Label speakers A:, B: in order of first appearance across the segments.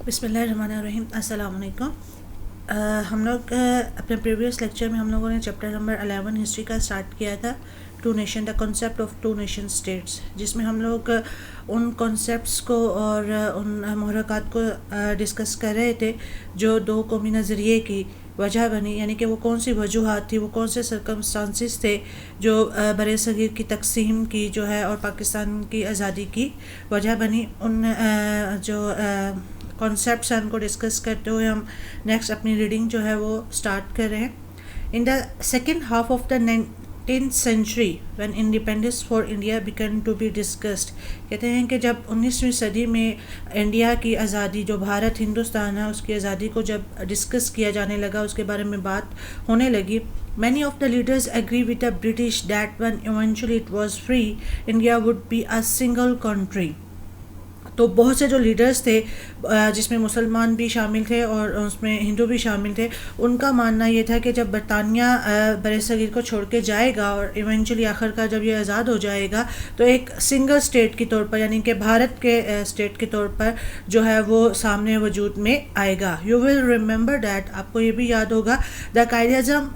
A: بسم اللہ الرحمن الرحیم. السلام علیکم. ہم لوگ اپنے پریویس لیکچر میں ہم لوگوں نے چیپٹر نمبر 11 ہسٹری کا اسٹارٹ کیا تھا، two nation, the concept of two nation states, جس میں ہم لوگ ان کنسیپٹس کو اور ان محرکات کو ڈسکس کر رہے تھے جو دو قومی نظریے کی وجہ بنی، یعنی کہ وہ کون سی وجوہات تھی، وہ کون سے سرکمسٹانسز تھے جو بر صغیر کی تقسیم کی جو ہے اور پاکستان کی آزادی کی وجہ بنی. ان جو کانسیپٹس ہیں ان کو ڈسکس کرتے ہوئے ہم نیکسٹ اپنی ریڈنگ جو ہے وہ اسٹارٹ کر رہے ہیں. In the second half of the 19th century when independence for India began to be discussed، کہتے ہیں کہ جب 19ویں صدی میں انڈیا کی آزادی، جو بھارت ہندوستان ہے اس کی آزادی کو جب ڈسکس کیا جانے لگا، اس کے بارے میں بات ہونے لگی. many of the leaders agree with the British that when eventually it was free, India would be a single country. تو بہت سے جو لیڈرز تھے جس میں مسلمان بھی شامل تھے اور اس میں ہندو بھی شامل تھے، ان کا ماننا یہ تھا کہ جب برطانیہ بر صغیر کو چھوڑ کے جائے گا اور ایونچولی آخر کار جب یہ آزاد ہو جائے گا تو ایک سنگل اسٹیٹ کے طور پر، یعنی کہ بھارت کے اسٹیٹ کے طور پر جو ہے وہ سامنے وجود میں آئے گا. یو ول ریممبر دیٹ، آپ کو یہ بھی یاد ہوگا، دا Quaid Azam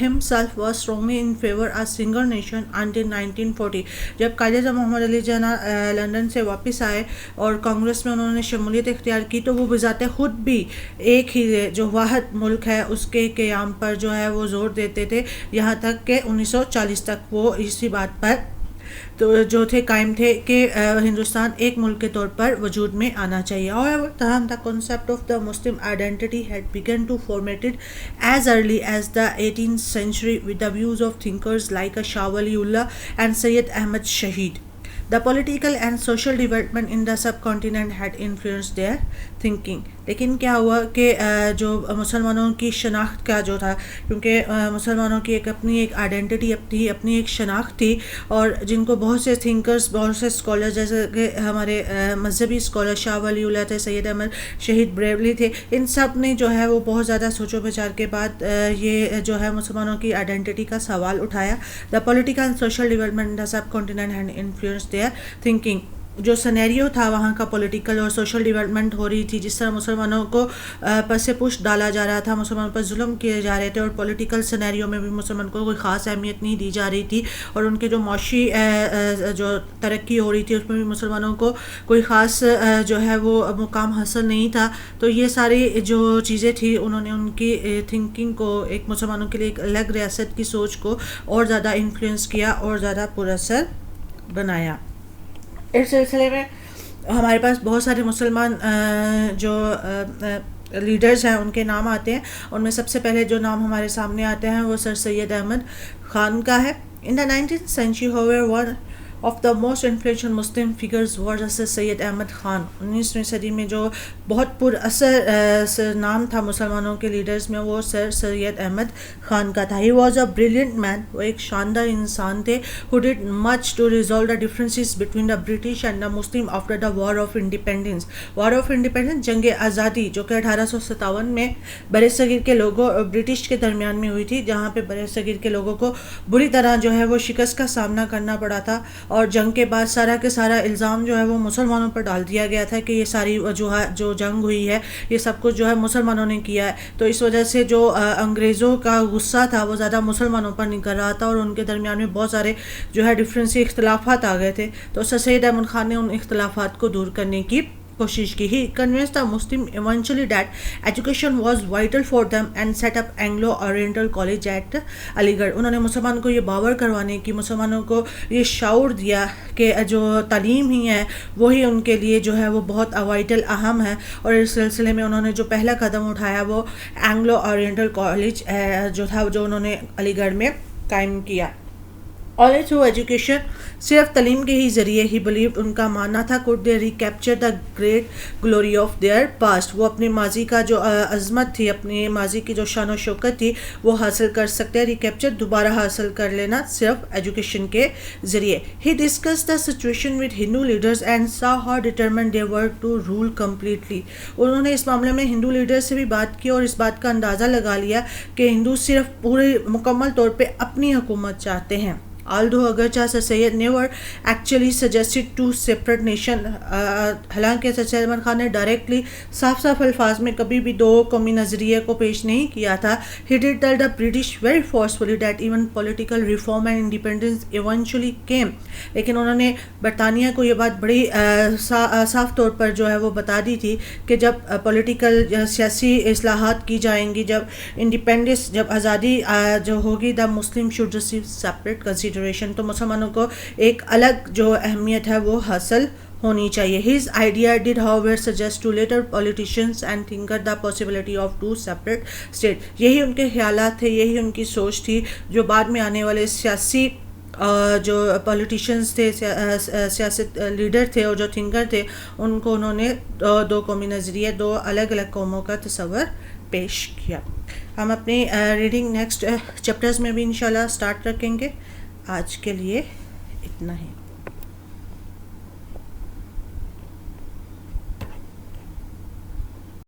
A: himself was strongly in favor a single nation until 1940. جب قائد اعظم محمد علی جناح لندن سے واپس آئے اور کانگریس میں انہوں نے شمولیت اختیار کی تو وہ بذات خود بھی ایک ہی جو واحد ملک ہے اس کے قیام پر جو ہے وہ زور دیتے تھے، یہاں تک کہ 1940 تک وہ اسی بات پر تو جو تھے قائم تھے کہ ہندوستان ایک ملک کے طور پر وجود میں آنا چاہیے. However, the concept of the Muslim identity had begun to formated as early as the 18th century with the views of thinkers like Shah Waliullah and Sayyid Ahmad Shahid. The political and social development in the subcontinent had influenced their thinking. لیکن کیا ہوا کہ جو مسلمانوں کی شناخت کا جو تھا، کیونکہ مسلمانوں کی اپنی ایک آئیڈینٹی، اپنی ایک شناخت تھی، اور جن کو بہت سے تھنکرز، بہت سے اسکالر، جیسے کہ ہمارے مذہبی اسکالر شاہ ولی اللہ تھے، سید احمد شہید بریولی تھے، ان سب نے جو ہے وہ بہت زیادہ سوچ و بچار کے بعد یہ جو ہے مسلمانوں کی آئیڈینٹی کا سوال اٹھایا. The political and social development in the subcontinent had influenced their thinking. جو سنیریو تھا وہاں کا پولیٹیکل اور سوشل ڈیولپمنٹ ہو رہی تھی، جس طرح مسلمانوں کو پس پشت ڈالا جا رہا تھا، مسلمانوں پر ظلم کیے جا رہے تھے، اور پولیٹیکل سنیریو میں بھی مسلمان کو کوئی خاص اہمیت نہیں دی جا رہی تھی، اور ان کے جو معاشی جو ترقی ہو رہی تھی اس میں بھی مسلمانوں کو کوئی خاص جو ہے وہ مقام حاصل نہیں تھا. تو یہ ساری جو چیزیں تھیں انہوں نے ان کی تھنکنگ کو، ایک مسلمانوں کے لیے ایک الگ ریاست کی سوچ کو اور زیادہ انفلوئنس کیا اور زیادہ پر اثر بنایا. اس سلسلے میں ہمارے پاس بہت سارے مسلمان جو لیڈرز ہیں ان کے نام آتے ہیں. ان میں سب سے پہلے جو نام ہمارے سامنے آتے ہیں وہ سر سید احمد خان کا ہے. In the 19th century, however, one of the most influential Muslim figures was Sir سید احمد خان. 19ویں صدی میں جو بہت پر اثر نام تھا مسلمانوں کے لیڈرز میں وہ سر سید احمد خان کا تھا. He was a brilliant man. وہ ایک شاندار انسان تھے. Who did much to resolve the differences between the British and the Muslim after the War of Independence. War of Independence، جنگ آزادی، جو کہ 1857 میں بر صغیر کے لوگوں اور برٹش کے درمیان میں ہوئی تھی، جہاں پہ بر صغیر کے لوگوں کو بری طرح جو ہے وہ شکست کا سامنا کرنا پڑا تھا، اور جنگ کے بعد سارا کے سارا الزام جو ہے وہ مسلمانوں پر ڈال دیا گیا تھا کہ یہ ساری وجوہات جو جنگ ہوئی ہے یہ سب کچھ جو ہے مسلمانوں نے کیا ہے. تو اس وجہ سے جو انگریزوں کا غصہ تھا وہ زیادہ مسلمانوں پر نکل رہا تھا، اور ان کے درمیان میں بہت سارے جو ہے ڈفرینسی اختلافات آ گئے تھے. تو سر سید احمد خان نے ان اختلافات کو دور کرنے کی کوشش کی. He convinced the Muslim eventually that education was vital for them and set up Anglo-Oriental College at علی گڑھ. انہوں نے مسلمان کو یہ باور کروانے کی، مسلمانوں کو یہ شعور دیا کہ جو تعلیم ہی ہے وہی ان کے لیے جو ہے وہ بہت وائٹل اہم ہے، اور اس سلسلے میں انہوں نے جو پہلا قدم اٹھایا وہ اینگلو اورینٹل کالج جو تھا جو انہوں نے علی گڑھ میں قائم کیا. Only through education، صرف تعلیم کے ہی ذریعے ہی believed، ان کا ماننا تھا could they recapture the great glory of their past، وہ اپنے ماضی کا جو عظمت تھی، اپنے ماضی کی جو شان و شوکت تھی وہ حاصل کر سکتے ہیں، ریکیپچر دوبارہ حاصل کر لینا صرف ایجوکیشن کے ذریعے. He discussed the situation with Hindu leaders and saw how determined they were to rule completely. انہوں نے اس معاملے میں ہندو لیڈر سے بھی بات کی اور اس بات کا اندازہ لگا لیا کہ ہندو صرف پورے مکمل طور پہ اپنی حکومت چاہتے ہیں. although اگرچہ sir Syed never actually suggested to separate nation, حالانکہ سر سید احمد خان نے ڈائریکٹلی صاف الفاظ میں کبھی بھی دو قومی نظریے کو پیش نہیں کیا تھا. He did tell the British very forcefully that even political reform and independence eventually came. لیکن انہوں نے برطانیہ کو یہ بات بڑی صاف طور پر جو ہے وہ بتا دی تھی کہ جب پولیٹیکل سیاسی اصلاحات کی جائیں گی، جب انڈیپینڈنس، جب آزادی جو ہوگی، the Muslim should receive separate consideration, تو مسلمانوں کو ایک الگ جو اہمیت ہے وہ حاصل ہونی چاہیے. His idea did however suggest to later politicians and thinkers the possibility of two separate states. یہی ان کے خیالات تھے، یہی ان کی سوچ تھی جو بعد میں آنے والے سیاسی جو پولیٹیشینز تھے، سیاست لیڈر تھے اور جو تھنکر تھے، ان کو انہوں نے دو قومی نظریے، دو الگ الگ قوموں کا تصور پیش کیا. ہم اپنی ریڈنگ نیکسٹ چیپٹرز میں بھی انشاءاللہ سٹارٹ رکھیں گے. آج کے لیے اتنا ہی.